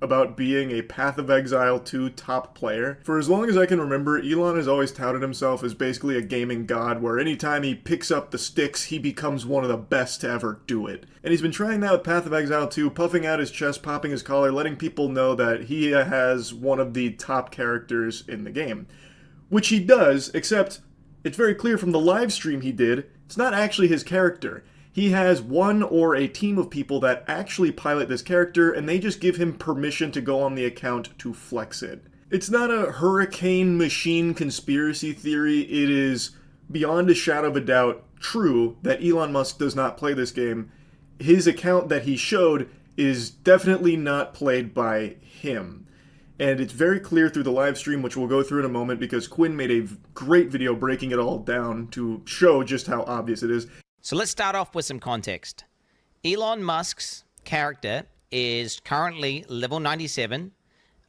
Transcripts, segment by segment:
about being a Path of Exile 2 top player. For as long as I can remember, Elon has always touted himself as basically a gaming god, where anytime he picks up the sticks, he becomes one of the best to ever do it. And he's been trying that with Path of Exile 2, puffing out his chest, popping his collar, letting people know that he has one of the top characters in the game. Which he does, except it's very clear from the live stream he did, it's not actually his character. He has one or a team of people that actually pilot this character, and they just give him permission to go on the account to flex it. It's not a hurricane machine conspiracy theory. It is beyond a shadow of a doubt true that Elon Musk does not play this game. His account that he showed is definitely not played by him. And it's very clear through the live stream, which we'll go through in a moment, because Quinn made a great video breaking it all down to show just how obvious it is. So let's start off with some context. Elon Musk's character is currently level 97,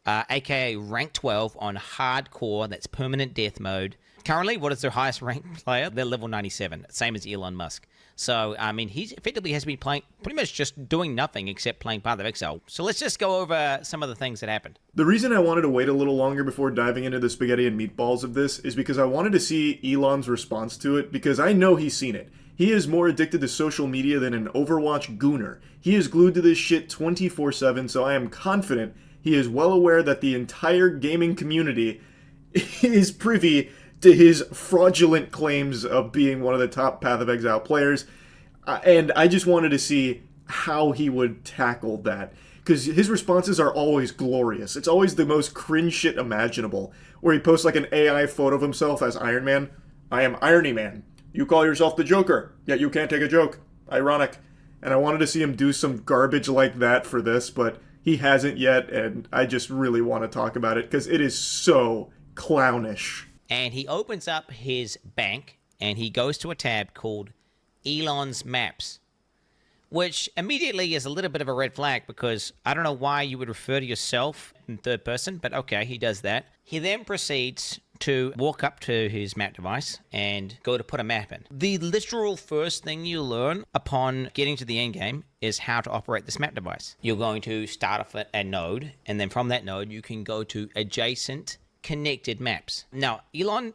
aka rank 12 on hardcore, that's permanent death mode. Currently, what is their highest ranked player? They're level 97, same as Elon Musk. So, I mean, he effectively has been playing, pretty much just doing nothing except playing Path of Exile. So let's just go over some of the things that happened. The reason I wanted to wait a little longer before diving into the spaghetti and meatballs of this is because I wanted to see Elon's response to it, because I know he's seen it. He is more addicted to social media than an Overwatch gooner. He is glued to this shit 24/7, so I am confident he is well aware that the entire gaming community is privy to his fraudulent claims of being one of the top Path of Exile players. And I just wanted to see how he would tackle that. Because his responses are always glorious. It's always the most cringe shit imaginable. Where he posts like an AI photo of himself as Iron Man. I am Irony Man. You call yourself the Joker, yet you can't take a joke. Ironic. And I wanted to see him do some garbage like that for this, but he hasn't yet, and I just really want to talk about it, because it is so clownish. And he opens up his bank, and he goes to a tab called Elon's Maps, which immediately is a little bit of a red flag, because I don't know why you would refer to yourself in third person, but okay, he does that. He then proceeds to walk up to his map device and go to put a map in. The literal first thing you learn upon getting to the end game is how to operate this map device. You're going to start off at a node, and then from that node you can go to adjacent connected maps. Now, Elon,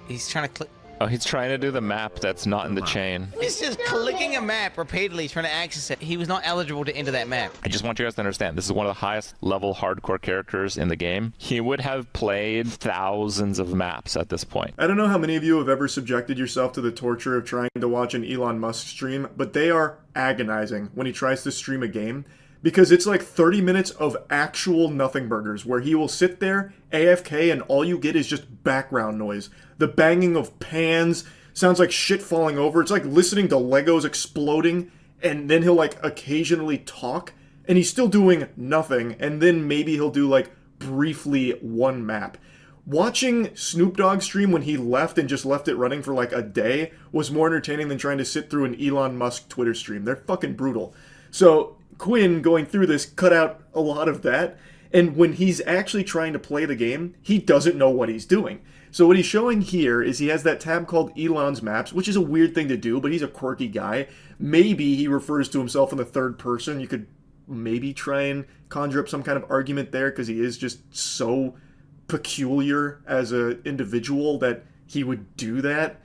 he's trying to click. Oh, he's trying to do the map that's not in the chain. He's just clicking a map repeatedly, trying to access it. He was not eligible to enter that map. I just want you guys to understand, this is one of the highest level hardcore characters in the game. He would have played thousands of maps at this point. I don't know how many of you have ever subjected yourself to the torture of trying to watch an Elon Musk stream, but they are agonizing when he tries to stream a game. Because it's like 30 minutes of actual nothing burgers where he will sit there, AFK, and all you get is just background noise. The banging of pans, sounds like shit falling over. It's like listening to Legos exploding, and then he'll like occasionally talk, and he's still doing nothing, and then maybe he'll do like briefly one map. Watching Snoop Dogg stream when he left and just left it running for like a day was more entertaining than trying to sit through an Elon Musk Twitter stream. They're fucking brutal. So Quinn, going through this, cut out a lot of that, and when he's actually trying to play the game, he doesn't know what he's doing. So what he's showing here is he has that tab called Elon's Maps, which is a weird thing to do, but he's a quirky guy. Maybe he refers to himself in the third person. You could maybe try and conjure up some kind of argument there, because he is just so peculiar as an individual that he would do that.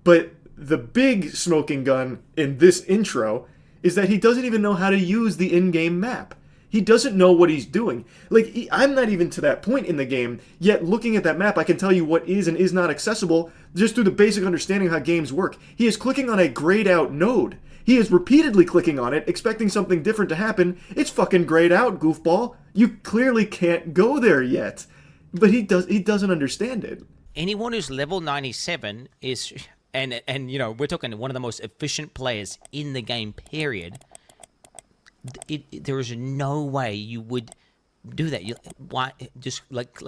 But the big smoking gun in this intro is that he doesn't even know how to use the in-game map. He doesn't know what he's doing. Like, I'm not even to that point in the game, yet looking at that map, I can tell you what is and is not accessible just through the basic understanding of how games work. He is clicking on a grayed out node. He is repeatedly clicking on it, expecting something different to happen. It's fucking grayed out, goofball. You clearly can't go there yet. But he doesn't understand it. Anyone who's level 97 is... And you know, we're talking one of the most efficient players in the game, period. There is no way you would do that. Why just like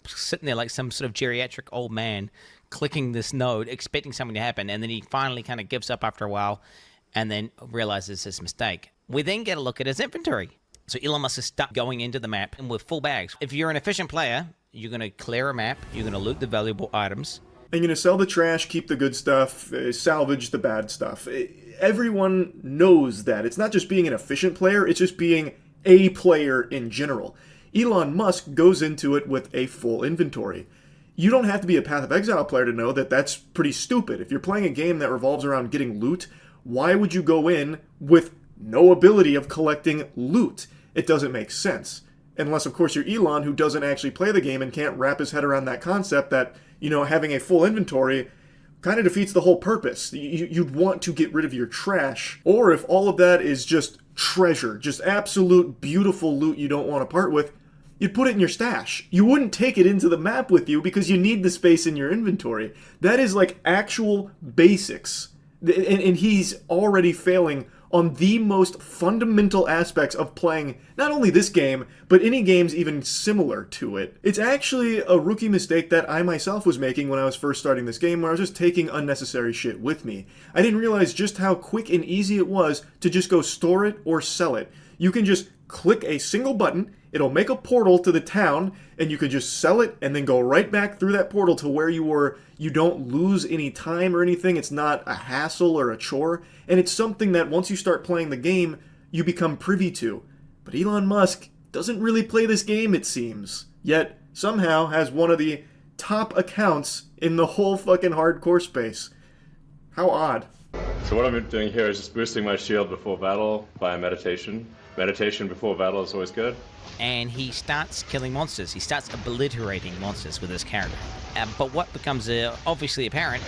sitting there like some sort of geriatric old man clicking this node, expecting something to happen, and then he finally kind of gives up after a while, and then realizes his mistake. We then get a look at his inventory. So Elon Musk is stuck going into the map with full bags. If you're an efficient player, you're going to clear a map, you're going to loot the valuable items. And you're going to sell the trash, keep the good stuff, salvage the bad stuff. Everyone knows that. It's not just being an efficient player, it's just being a player in general. Elon Musk goes into it with a full inventory. You don't have to be a Path of Exile player to know that that's pretty stupid. If you're playing a game that revolves around getting loot, why would you go in with no ability of collecting loot? It doesn't make sense. Unless, of course, you're Elon, who doesn't actually play the game and can't wrap his head around that concept that, having a full inventory kind of defeats the whole purpose. You'd want to get rid of your trash. Or if all of that is just treasure, just absolute beautiful loot you don't want to part with, you'd put it in your stash. You wouldn't take it into the map with you because you need the space in your inventory. That is like actual basics. And he's already failing on the most fundamental aspects of playing not only this game, but any games even similar to it. It's actually a rookie mistake that I myself was making when I was first starting this game, where I was just taking unnecessary shit with me. I didn't realize just how quick and easy it was to just go store it or sell it. You can just click a single button, it'll make a portal to the town, and you can just sell it and then go right back through that portal to where you were. You don't lose any time or anything. It's not a hassle or a chore. And it's something that once you start playing the game, you become privy to. But Elon Musk doesn't really play this game, it seems. Yet, somehow has one of the top accounts in the whole fucking hardcore space. How odd. So what I'm doing here is just boosting my shield before battle via meditation. Meditation before battle is always good. And he starts killing monsters. He starts obliterating monsters with his character. But what becomes obviously apparent...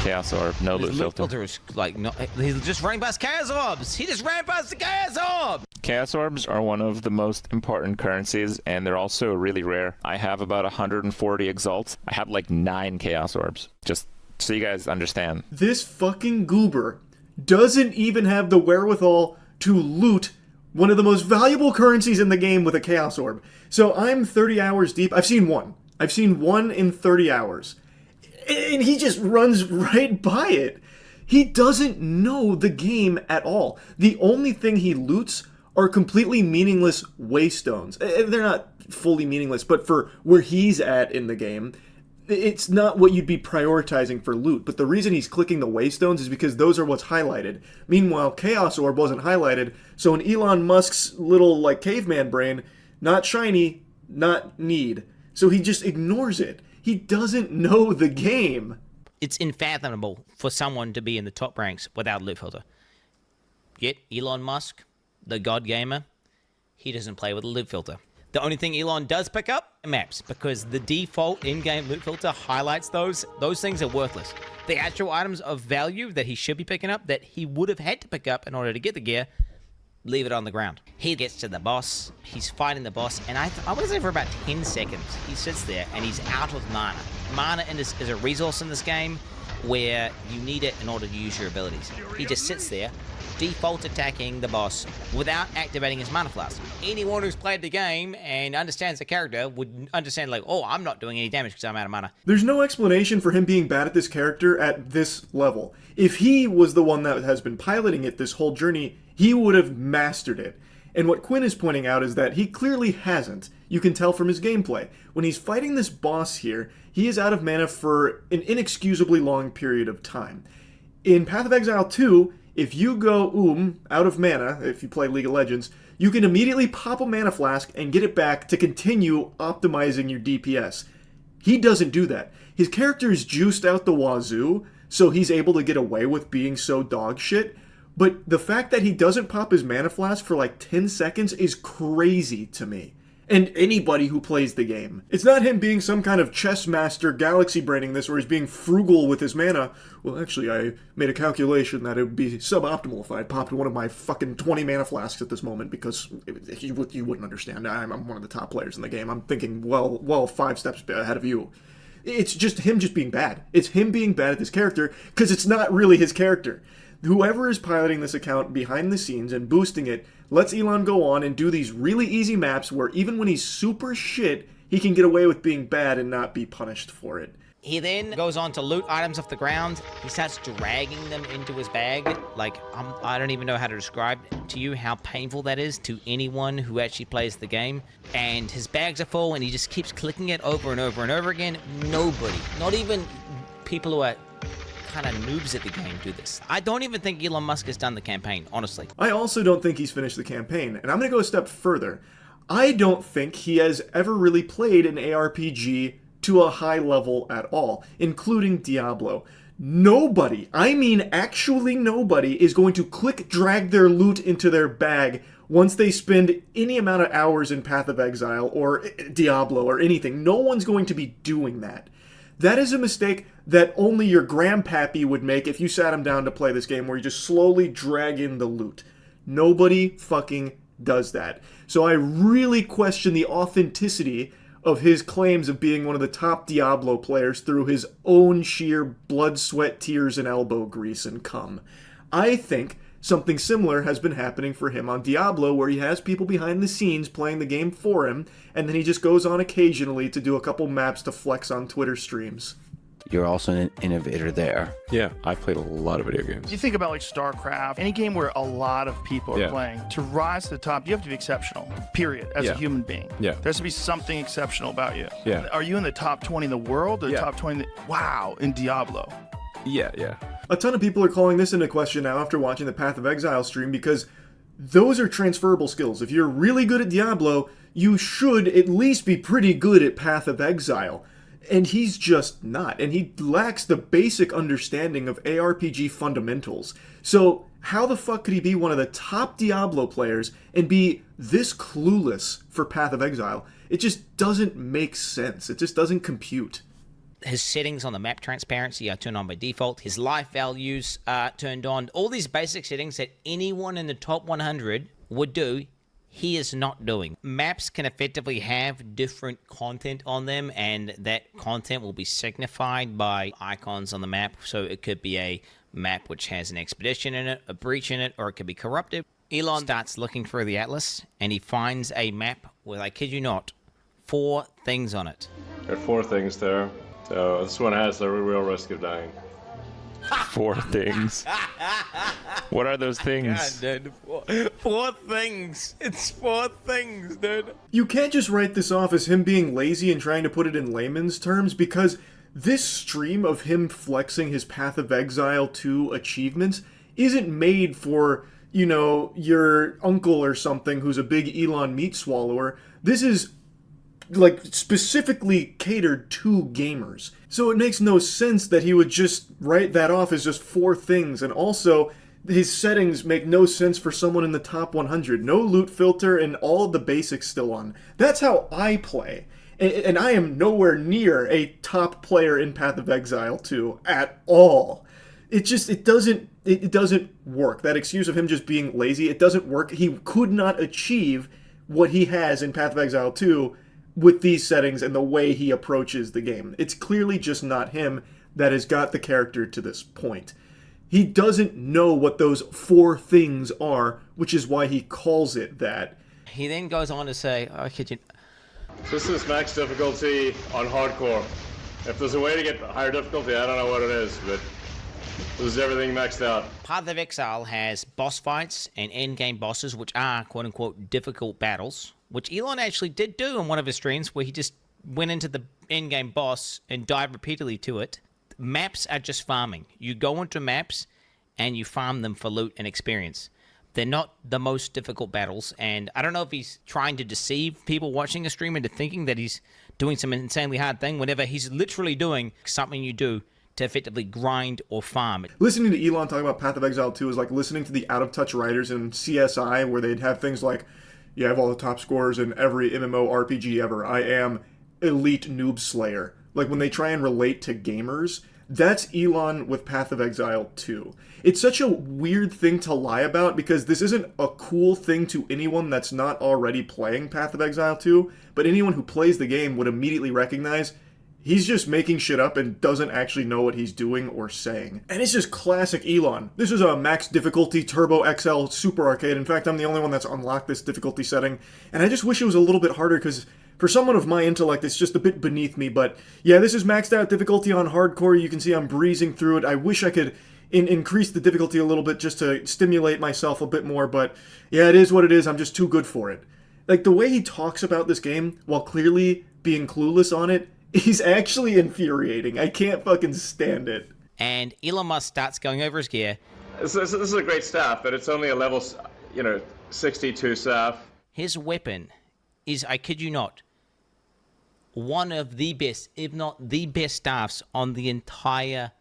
Chaos Orb, no loot filter. Filter is like, no, he's just running past Chaos Orbs! He just ran past the Chaos Orb! Chaos Orbs are one of the most important currencies, and they're also really rare. I have about 140 Exalts. I have like 9 Chaos Orbs. Just so you guys understand. This fucking goober doesn't even have the wherewithal to loot one of the most valuable currencies in the game with a Chaos Orb. So I'm 30 hours deep. I've seen one. I've seen one in 30 hours. And he just runs right by it. He doesn't know the game at all. The only thing he loots are completely meaningless waystones. They're not fully meaningless, but for where he's at in the game, it's not what you'd be prioritizing for loot. But the reason he's clicking the waystones is because those are what's highlighted. Meanwhile, Chaos Orb wasn't highlighted, so in Elon Musk's little, like, caveman brain, not shiny, not need. So he just ignores it. He doesn't know the game. It's unfathomable for someone to be in the top ranks without a loot filter. Yet, Elon Musk, the god gamer, he doesn't play with a loot filter. The only thing Elon does pick up are maps, because the default in-game loot filter highlights those. Those things are worthless. The actual items of value that he should be picking up, that he would have had to pick up in order to get the gear, leave it on the ground. He gets to the boss, he's fighting the boss, and I want to say for about 10 seconds, he sits there and he's out of mana. Mana is a resource in this game where you need it in order to use your abilities. He just sits there, default attacking the boss without activating his mana flask. Anyone who's played the game and understands the character would understand, like, oh, I'm not doing any damage because I'm out of mana. There's no explanation for him being bad at this character at this level. If he was the one that has been piloting it this whole journey, he would have mastered it. And what Quinn is pointing out is that he clearly hasn't. You can tell from his gameplay. When he's fighting this boss here, he is out of mana for an inexcusably long period of time. In Path of Exile 2, if you go out of mana, if you play League of Legends, you can immediately pop a mana flask and get it back to continue optimizing your DPS. He doesn't do that. His character is juiced out the wazoo, so he's able to get away with being so dog shit. But the fact that he doesn't pop his mana flask for like 10 seconds is crazy to me. And anybody who plays the game. It's not him being some kind of chess master galaxy braining this, where he's being frugal with his mana. Well, actually, I made a calculation that it would be suboptimal if I had popped one of my fucking 20 mana flasks at this moment, because you wouldn't understand. I'm one of the top players in the game. I'm thinking, well, 5 steps ahead of you. It's just him just being bad. It's him being bad at this character, because it's not really his character. Whoever is piloting this account behind the scenes and boosting it lets Elon go on and do these really easy maps where even when he's super shit, he can get away with being bad and not be punished for it. He then goes on to loot items off the ground. He starts dragging them into his bag. Like, I don't even know how to describe to you how painful that is to anyone who actually plays the game. And his bags are full, and he just keeps clicking it over and over and over again. Nobody, not even people who are kind of noobs at the game do this. I don't even think Elon Musk has done the campaign, honestly. I also don't think he's finished the campaign, and I'm going to go a step further. I don't think he has ever really played an ARPG to a high level at all, including Diablo. Nobody, I mean actually nobody, is going to drag their loot into their bag once they spend any amount of hours in Path of Exile or Diablo or anything. No one's going to be doing that. That is a mistake that only your grandpappy would make if you sat him down to play this game, where you just slowly drag in the loot. Nobody fucking does that. So I really question the authenticity of his claims of being one of the top Diablo players through his own sheer blood, sweat, tears, and elbow grease and cum. I think something similar has been happening for him on Diablo, where he has people behind the scenes playing the game for him, and then he just goes on occasionally to do a couple maps to flex on Twitter streams. You're also an innovator there. Yeah, I've played a lot of video games. You think about like StarCraft, any game where a lot of people are Yeah. playing, to rise to the top, you have to be exceptional, period, as a Yeah. human being. Yeah. There has to be something exceptional about you. Yeah. Are you in the top 20 in the world or Yeah. top 20 wow, in Diablo? Yeah. A ton of people are calling this into question now after watching the Path of Exile stream, because those are transferable skills. If you're really good at Diablo, you should at least be pretty good at Path of Exile. And he's just not. And he lacks the basic understanding of ARPG fundamentals. So how the fuck could he be one of the top Diablo players and be this clueless for Path of Exile? It just doesn't make sense. It just doesn't compute. His settings on the map transparency are turned on by default. His life values are turned on. All these basic settings that anyone in the top 100 would do, he is not doing. Maps can effectively have different content on them, and that content will be signified by icons on the map. So it could be a map which has an expedition in it, a breach in it, or it could be corrupted. Elon starts looking through the atlas, and he finds a map with, I kid you not, 4 things on it. There are 4 things there. So this one has a real risk of dying. 4 things. What are those things? Dude, 4 things. It's 4 things, dude. You can't just write this off as him being lazy and trying to put it in layman's terms, because this stream of him flexing his Path of Exile 2 achievements isn't made for, you know, your uncle or something who's a big Elon meat swallower. This is like specifically catered to gamers. So it makes no sense that he would just write that off as just 4 things. And also, his settings make no sense for someone in the top 100. No loot filter and all of the basics still on. That's how I play. And I am nowhere near a top player in Path of Exile 2 at all. It doesn't work. That excuse of him just being lazy, it doesn't work. He could not achieve what he has in Path of Exile 2 with these settings and the way he approaches the game. It's clearly just not him that has got the character to this point. He doesn't know what those 4 things are, which is why he calls it that. He then goes on to say, I kid you. This is max difficulty on hardcore. If there's a way to get higher difficulty, I don't know what it is, but this is everything maxed out. Path of Exile has boss fights and end-game bosses, which are quote-unquote difficult battles, which Elon actually did do in one of his streams, where he just went into the end-game boss and died repeatedly to it. Maps are just farming. You go into maps and you farm them for loot and experience. They're not the most difficult battles, and I don't know if he's trying to deceive people watching a stream into thinking that he's doing some insanely hard thing, whenever he's literally doing something you do to effectively grind or farm. Listening to Elon talk about Path of Exile 2 is like listening to the out-of-touch writers in CSI, where they'd have things like, yeah, I have all the top scores in every MMORPG ever. I am elite noob slayer. Like, when they try and relate to gamers, that's Elon with Path of Exile 2. It's such a weird thing to lie about, because this isn't a cool thing to anyone that's not already playing Path of Exile 2, but anyone who plays the game would immediately recognize he's just making shit up and doesn't actually know what he's doing or saying. And it's just classic Elon. This is a max difficulty Turbo XL Super Arcade. In fact, I'm the only one that's unlocked this difficulty setting, and I just wish it was a little bit harder, because for someone of my intellect, it's just a bit beneath me. But yeah, this is maxed out difficulty on hardcore. You can see I'm breezing through it. I wish I could increase the difficulty a little bit just to stimulate myself a bit more, but yeah, it is what it is. I'm just too good for it. Like, the way he talks about this game, while clearly being clueless on it, is actually infuriating. I can't fucking stand it. And Elon Musk starts going over his gear. This is a great staff, but it's only a level, 62 staff. His weapon is, I kid you not, one of the best, if not the best staffs on the entire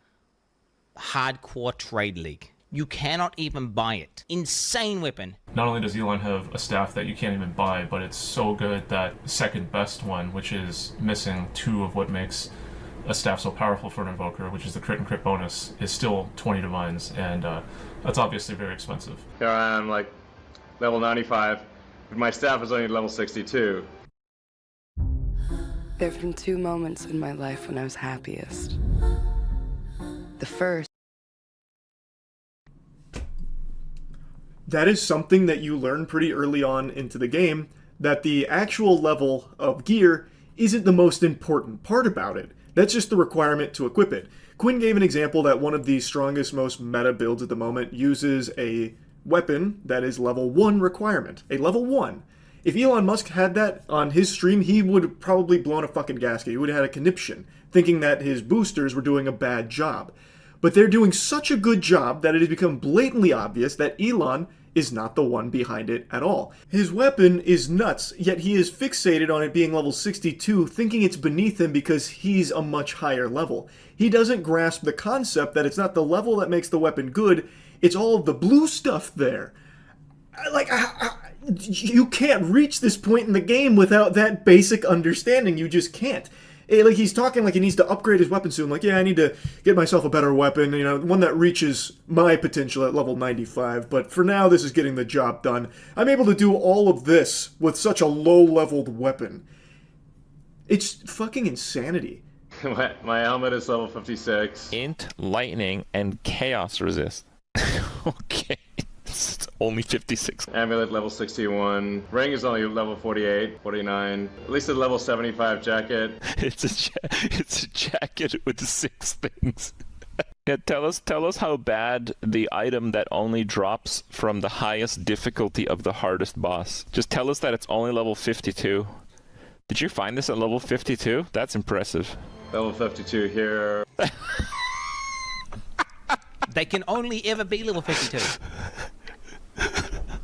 hardcore trade league. You cannot even buy it. Insane weapon. Not only does Elon have a staff that you can't even buy, but it's so good that the second best one, which is missing 2 of what makes a staff so powerful for an invoker, which is the crit and crit bonus, is still 20 divines, and that's obviously very expensive. Here I am, like, level 95, but my staff is only level 62. There have been 2 moments in my life when I was happiest. The first. That is something that you learn pretty early on into the game, that the actual level of gear isn't the most important part about it. That's just the requirement to equip it. Quinn gave an example that one of the strongest, most meta builds at the moment uses a weapon that is level 1 requirement. A level 1. If Elon Musk had that on his stream, he would have probably blown a fucking gasket. He would have had a conniption, thinking that his boosters were doing a bad job. But they're doing such a good job that it has become blatantly obvious that Elon is not the one behind it at all. His weapon is nuts, yet he is fixated on it being level 62, thinking it's beneath him because he's a much higher level. He doesn't grasp the concept that it's not the level that makes the weapon good, it's all of the blue stuff there. You can't reach this point in the game without that basic understanding. You just can't. He's talking like he needs to upgrade his weapon soon. Like, yeah, I need to get myself a better weapon, one that reaches my potential at level 95. But for now, this is getting the job done. I'm able to do all of this with such a low-leveled weapon. It's fucking insanity. My helmet is level 56. Int, lightning, and chaos resist. Okay. It's only 56. Amulet level 61. Ring is only level 48, 49. At least a level 75 jacket. It's a jacket with 6 things. Yeah, tell us how bad the item that only drops from the highest difficulty of the hardest boss. Just tell us that it's only level 52. Did you find this at level 52? That's impressive. Level 52 here. They can only ever be level 52.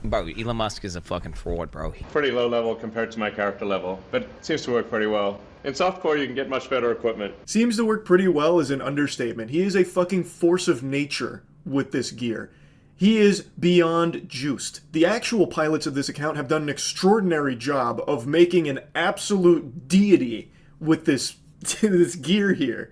Bro, Elon Musk is a fucking fraud, bro. Pretty low level compared to my character level, but it seems to work pretty well. In softcore, you can get much better equipment. Seems to work pretty well is an understatement. He is a fucking force of nature with this gear. He is beyond juiced. The actual pilots of this account have done an extraordinary job of making an absolute deity with this gear here.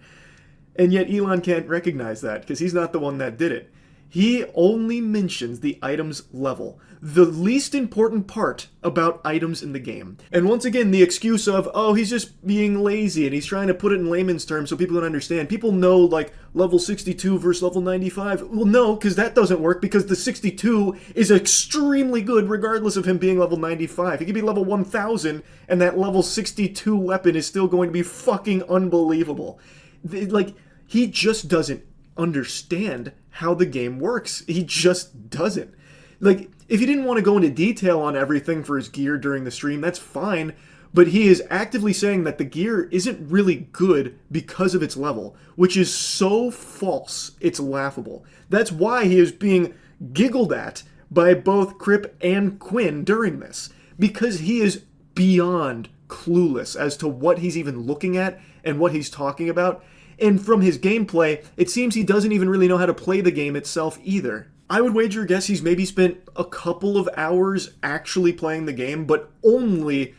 And yet Elon can't recognize that because he's not the one that did it. He only mentions the item's level, the least important part about items in the game. And once again, the excuse of, oh, he's just being lazy and he's trying to put it in layman's terms so people can understand. People know, like, level 62 versus level 95. Well, no, because that doesn't work because the 62 is extremely good regardless of him being level 95. He could be level 1000 and that level 62 weapon is still going to be fucking unbelievable. Like, he just doesn't understand how the game works. He just doesn't. Like, if he didn't want to go into detail on everything for his gear during the stream, that's fine, but he is actively saying that the gear isn't really good because of its level, which is so false, it's laughable. That's why he is being giggled at by both Crip and Quinn during this, because he is beyond clueless as to what he's even looking at and what he's talking about. And from his gameplay, it seems he doesn't even really know how to play the game itself either. I would wager a guess he's maybe spent a couple of hours actually playing the game, but only,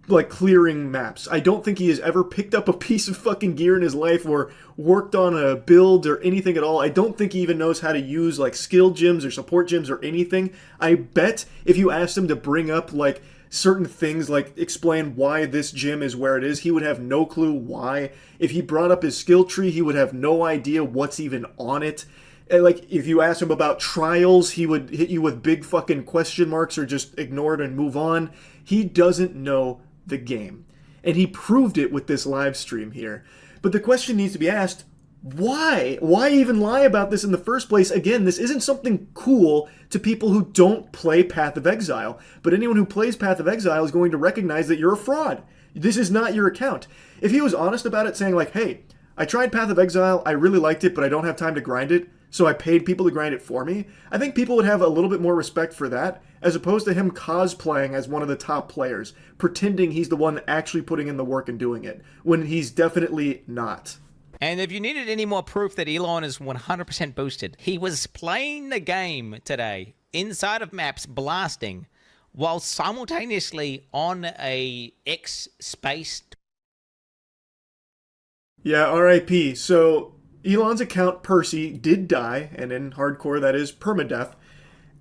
like, clearing maps. I don't think he has ever picked up a piece of fucking gear in his life or worked on a build or anything at all. I don't think he even knows how to use, like, skill gems or support gems or anything. I bet if you asked him to bring up, like, certain things, like explain why this gym is where it is, he would have no clue why. If he brought up his skill tree, he would have no idea what's even on it. And, like, if you asked him about trials, he would hit you with big fucking question marks or just ignore it and move on. He doesn't know the game. And he proved it with this live stream here. But the question needs to be asked, why? Why even lie about this in the first place? Again, this isn't something cool to people who don't play Path of Exile. But anyone who plays Path of Exile is going to recognize that you're a fraud. This is not your account. If he was honest about it, saying like, hey, I tried Path of Exile, I really liked it, but I don't have time to grind it, so I paid people to grind it for me. I think people would have a little bit more respect for that, as opposed to him cosplaying as one of the top players, pretending he's the one actually putting in the work and doing it, when he's definitely not. And if you needed any more proof that Elon is 100% boosted, he was playing the game today inside of maps blasting while simultaneously on a X space. Yeah, RIP. So Elon's account, Percy, did die, and in hardcore that is permadeath.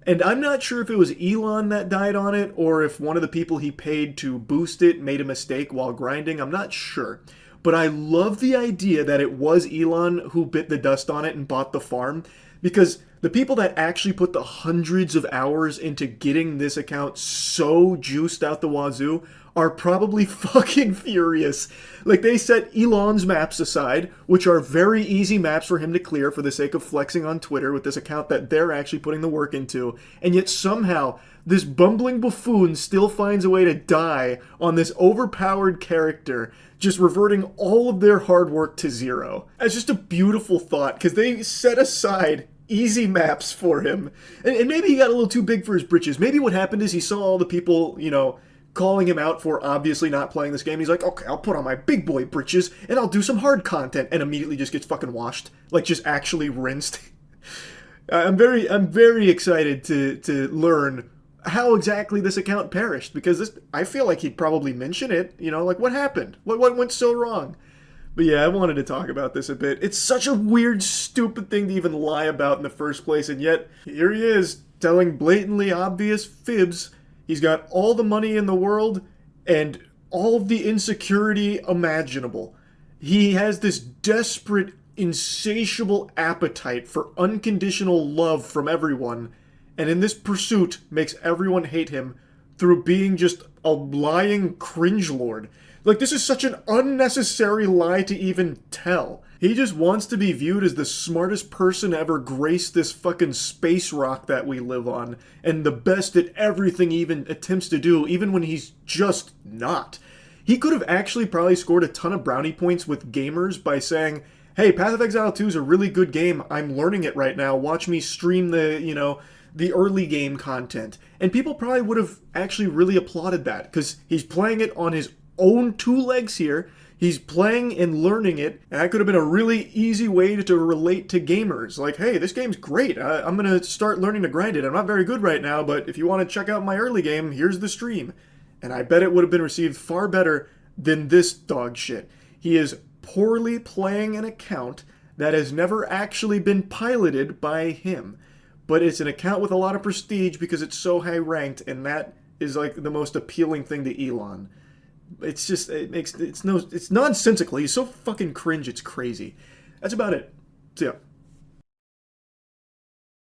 And I'm not sure if it was Elon that died on it, or if one of the people he paid to boost it made a mistake while grinding. I'm not sure. But I love the idea that it was Elon who bit the dust on it and bought the farm, because the people that actually put the hundreds of hours into getting this account so juiced out the wazoo are probably fucking furious. Like, they set Elon's maps aside, which are very easy maps for him to clear for the sake of flexing on Twitter with this account that they're actually putting the work into, and yet somehow this bumbling buffoon still finds a way to die on this overpowered character, just reverting all of their hard work to zero. It's just a beautiful thought, because they set aside easy maps for him. And maybe he got a little too big for his britches. Maybe what happened is he saw all the people, calling him out for obviously not playing this game. He's like, okay, I'll put on my big boy britches and I'll do some hard content, and immediately just gets fucking washed. Like, just actually rinsed. I'm very excited to learn how exactly this account perished, because I feel like he'd probably mention it, like, what happened? What went so wrong? But yeah, I wanted to talk about this a bit. It's such a weird, stupid thing to even lie about in the first place, and yet here he is, telling blatantly obvious fibs. He's got all the money in the world and all of the insecurity imaginable. He has this desperate, insatiable appetite for unconditional love from everyone, and in this pursuit makes everyone hate him through being just a lying cringelord. Like, this is such an unnecessary lie to even tell. He just wants to be viewed as the smartest person to ever grace this fucking space rock that we live on, and the best at everything he even attempts to do, even when he's just not. He could have actually probably scored a ton of brownie points with gamers by saying, hey, Path of Exile 2 is a really good game, I'm learning it right now, watch me stream the early game content. And people probably would have actually really applauded that, because he's playing it on his own two legs here. He's playing and learning it, and that could have been a really easy way to relate to gamers. Like, hey, this game's great. I'm going to start learning to grind it. I'm not very good right now, but if you want to check out my early game, here's the stream. And I bet it would have been received far better than this dog shit. He is poorly playing an account that has never actually been piloted by him. But it's an account with a lot of prestige because it's so high ranked, and that is like the most appealing thing to Elon. It's just, it's nonsensical. He's so fucking cringe, it's crazy. That's about it. So yeah.